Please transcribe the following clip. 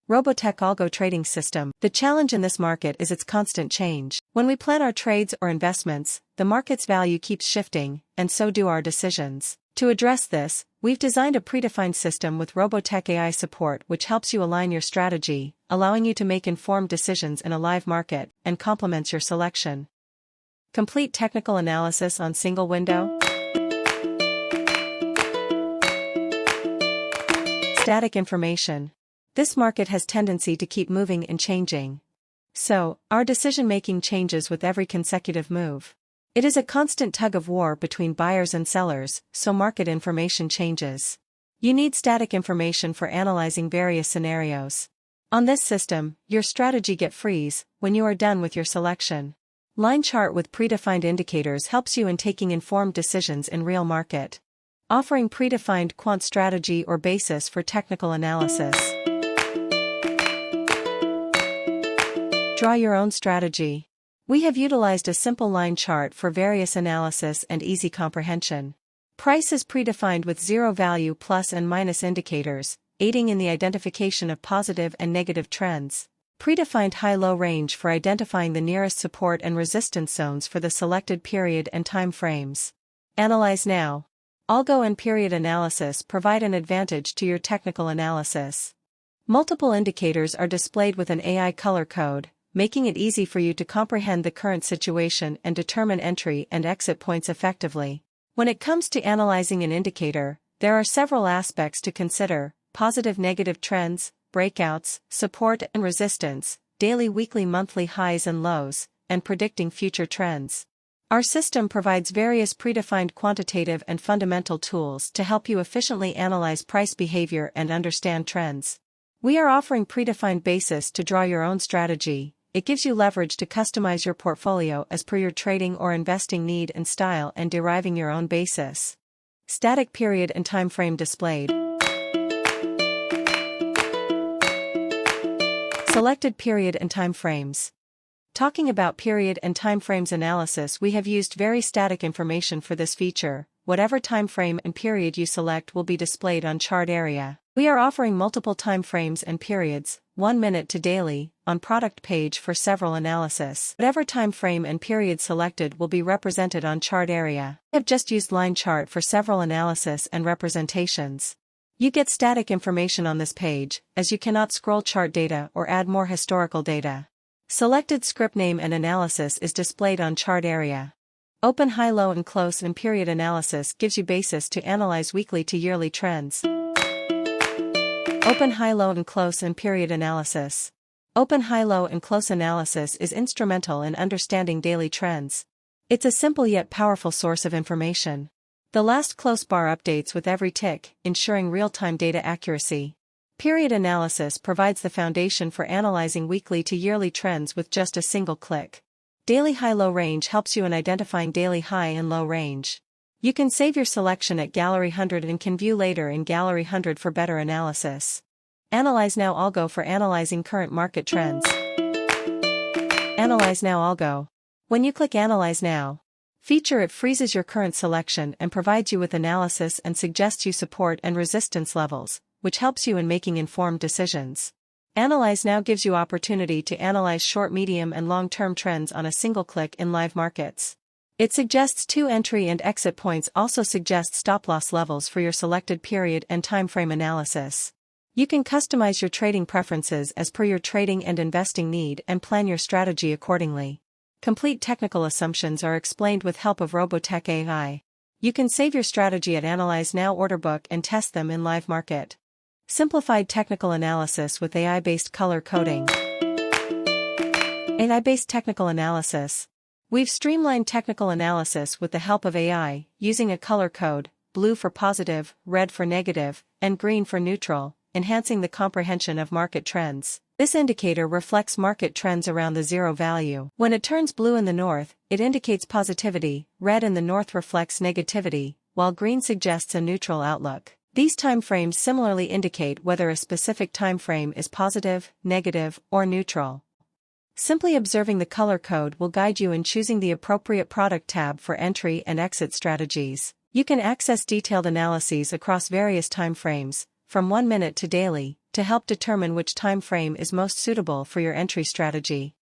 Robo-Tech Algo Trading System. The challenge in this market is its constant change. When we plan our trades or investments, the market's value keeps shifting, and so do our decisions. To address this, we've designed a predefined system with Robo-Tech AI support which helps you align your strategy, allowing you to make informed decisions in a live market, and complements your selection. Complete technical analysis on single window. Static information. This market has tendency to keep moving and changing. So, our decision-making changes with every consecutive move. It is a constant tug-of-war between buyers and sellers, so market information changes. You need static information for analyzing various scenarios. On this system, your strategy gets freeze when you are done with your selection. Line chart with predefined indicators helps you in taking informed decisions in real market. Offering predefined quant strategy or basis for technical analysis. Draw your own strategy. We have utilized a simple line chart for various analysis and easy comprehension. Price is predefined with zero value plus and minus indicators, aiding in the identification of positive and negative trends. Predefined high-low range for identifying the nearest support and resistance zones for the selected period and time frames. Analyze now. Algo and period analysis provide an advantage to your technical analysis. Multiple indicators are displayed with an AI color code, making it easy for you to comprehend the current situation and determine entry and exit points effectively. When it comes to analyzing an indicator, there are several aspects to consider: positive-negative trends, breakouts, support and resistance, daily, weekly, monthly highs and lows, and predicting future trends. Our system provides various predefined quantitative and fundamental tools to help you efficiently analyze price behavior and understand trends. We are offering predefined basis to draw your own strategy. It gives you leverage to customize your portfolio as per your trading or investing need and style and deriving your own basis. Static period and time frame displayed. Selected period and time frames. Talking about period and time frames analysis, we have used very static information for this feature. Whatever time frame and period you select will be displayed on chart area. We are offering multiple time frames and periods, 1 minute to daily, on product page for several analysis. Whatever time frame and period selected will be represented on chart area. I have just used line chart for several analysis and representations. You get static information on this page, as you cannot scroll chart data or add more historical data. Selected script name and analysis is displayed on chart area. Open high, low and close and period analysis gives you basis to analyze weekly to yearly trends. Open high, low and close and period analysis. Open high, low and close analysis is instrumental in understanding daily trends. It's a simple yet powerful source of information. The last close bar updates with every tick, ensuring real-time data accuracy. Period analysis provides the foundation for analyzing weekly to yearly trends with just a single click. Daily high-low range helps you in identifying daily high and low range. You can save your selection at Gallery 100 and can view later in Gallery 100 for better analysis. Analyze Now Algo for analyzing current market trends. Analyze Now Algo. When you click Analyze Now feature, it freezes your current selection and provides you with analysis and suggests you support and resistance levels, which helps you in making informed decisions. Analyze Now gives you opportunity to analyze short, medium and long-term trends on a single click in live markets. It suggests 2 entry and exit points, also suggests stop-loss levels for your selected period and time frame analysis. You can customize your trading preferences as per your trading and investing need and plan your strategy accordingly. Complete technical assumptions are explained with help of Robo-Tech AI. You can save your strategy at Analyze Now order book and test them in live market. Simplified technical analysis with AI-based color coding. AI-based technical analysis. We've streamlined technical analysis with the help of AI, using a color code, blue for positive, red for negative, and green for neutral, enhancing the comprehension of market trends. This indicator reflects market trends around the zero value. When it turns blue in the north, it indicates positivity, red in the north reflects negativity, while green suggests a neutral outlook. These time frames similarly indicate whether a specific time frame is positive, negative, or neutral. Simply observing the color code will guide you in choosing the appropriate product tab for entry and exit strategies. You can access detailed analyses across various time frames, from 1 minute to daily, to help determine which time frame is most suitable for your entry strategy.